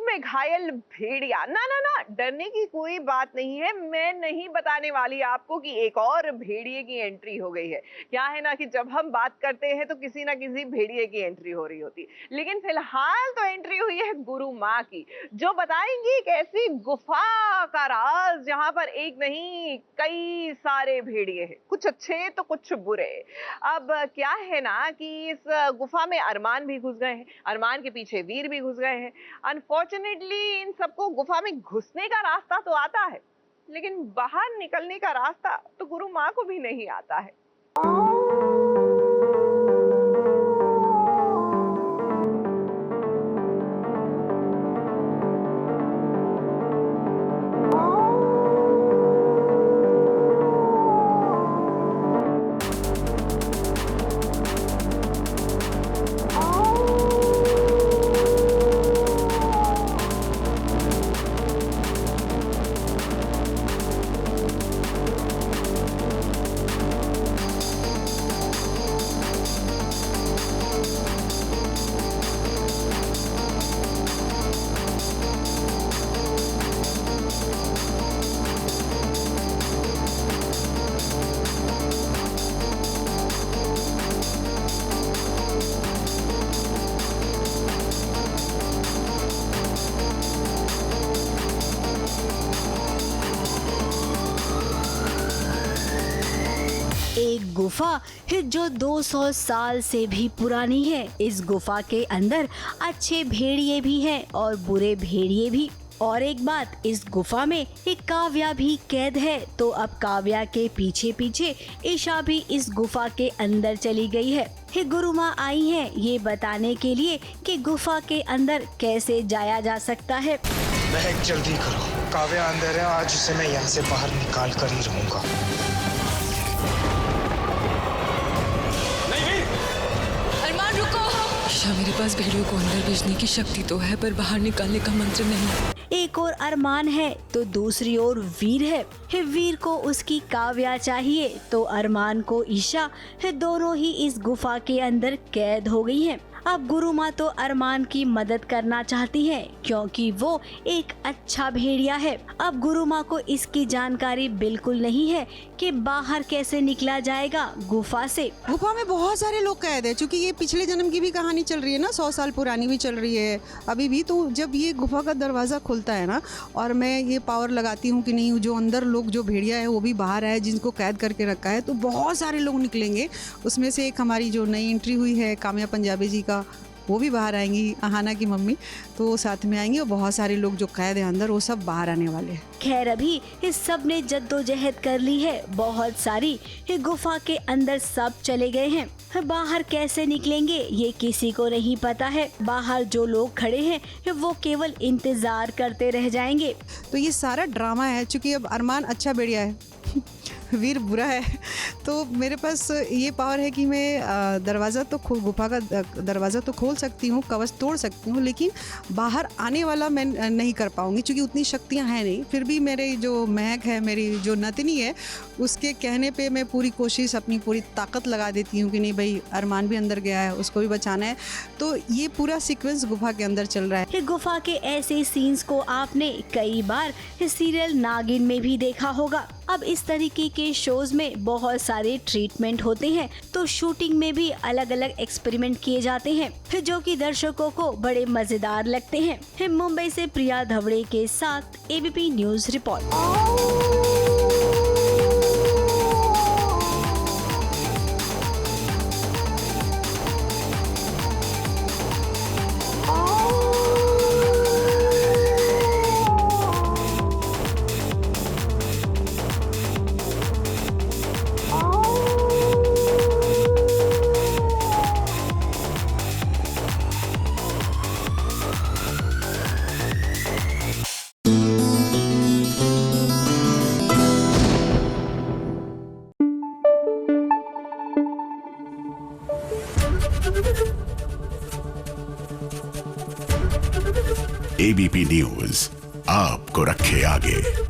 में घायल भेड़िया। ना ना ना, डरने की कोई बात नहीं है। मैं नहीं बताने वाली आपको कि एक और भेड़िए की एंट्री हो गई है। क्या है ना कि जब हम बात करते हैं तो किसी ना किसी भेड़िए की एंट्री हो रही होती, लेकिन फिलहाल तो एंट्री हुई है गुरु माँ की, जो बताएंगी एक ऐसी गुफा का राज जहां पर एक नहीं कई सारे भेड़िए हैं, कुछ अच्छे तो कुछ बुरे। अब क्या है ना कि इस गुफा में अरमान भी घुस गए हैं, अरमान के पीछे वीर भी घुस गए हैं। अनफॉर्चुनेटली इन सबको गुफा में घुसने का रास्ता तो आता है, लेकिन बाहर निकलने का रास्ता तो गुरु माँ को भी नहीं आता है। एक गुफा है जो 200 साल से भी पुरानी है। इस गुफा के अंदर अच्छे भेड़िए भी हैं और बुरे भेड़िए भी। और एक बात, इस गुफा में एक काव्या भी कैद है। तो अब काव्या के पीछे पीछे ईशा भी इस गुफा के अंदर चली गई है। हे गुरु माँ आई हैं ये बताने के लिए कि गुफा के अंदर कैसे जाया जा सकता है। महक जल्दी करो, काव्या अंदर है, आज उसे मैं यहाँ से बाहर निकाल कर ही रहूंगा। अरमान रुको। ईशा, मेरे पास भेड़ियों को अंदर भेजने की शक्ति तो है, पर बाहर निकालने का मंत्र नहीं। एक और अरमान है तो दूसरी ओर वीर है। वीर को उसकी काव्या चाहिए तो अरमान को ईशा दोनों ही इस गुफा के अंदर कैद हो गई हैं। अब गुरु माँ तो अरमान की मदद करना चाहती है क्योंकि वो एक अच्छा भेड़िया है। अब गुरु माँ को इसकी जानकारी बिल्कुल नहीं है कि बाहर कैसे निकला जाएगा गुफा से। गुफा में बहुत सारे लोग कैद है, क्योंकि ये पिछले जन्म की भी कहानी चल रही है ना, 100 साल पुरानी भी चल रही है अभी भी। तो जब ये गुफा का दरवाज़ा खुलता है ना और मैं ये पावर लगाती हूँ कि नहीं, जो अंदर लोग जो भेड़िया है वो भी बाहर है जिनको कैद करके रखा है, तो बहुत सारे लोग निकलेंगे। उसमें से एक हमारी जो नई एंट्री हुई है काम्या पंजाबी जी का, वो भी बाहर आएंगी, अहाना की मम्मी, तो वो साथ में आएंगी और बहुत सारे लोग जो कैद है अंदर वो सब बाहर आने वाले हैं। खैर अभी इस सब ने जद्दोजहद कर ली है बहुत सारी। गुफा के अंदर सब चले गए हैं, बाहर कैसे निकलेंगे ये किसी को नहीं पता है। बाहर जो लोग खड़े हैं वो केवल इंतजार करते रह जाएंगे। तो ये सारा ड्रामा है, क्योंकि अब अरमान अच्छा बढ़िया है वीर बुरा है, तो मेरे पास ये पावर है कि मैं दरवाज़ा तो गुफा का दरवाज़ा तो खोल सकती हूँ, कवच तोड़ सकती हूँ, लेकिन बाहर आने वाला मैं नहीं कर पाऊँगी क्योंकि उतनी शक्तियाँ हैं नहीं। फिर भी मेरे जो महक है, मेरी जो नतनी है, उसके कहने पे मैं पूरी कोशिश, अपनी पूरी ताकत लगा देती हूँ कि नहीं भाई, अरमान भी अंदर गया है, उसको भी बचाना है। तो ये पूरा सीक्वेंस गुफा के अंदर चल रहा है। गुफा के ऐसे सीन्स को आपने कई बार सीरियल नागिन में भी देखा होगा। अब इस तरीके के शोज में बहुत सारे ट्रीटमेंट होते हैं, तो शूटिंग में भी अलग अलग एक्सपेरिमेंट किए जाते हैं जो कि दर्शकों को बड़े मजेदार लगते हैं। मुंबई से प्रिया धवड़े के साथ ABP news report. ABP news आपको रखे आगे।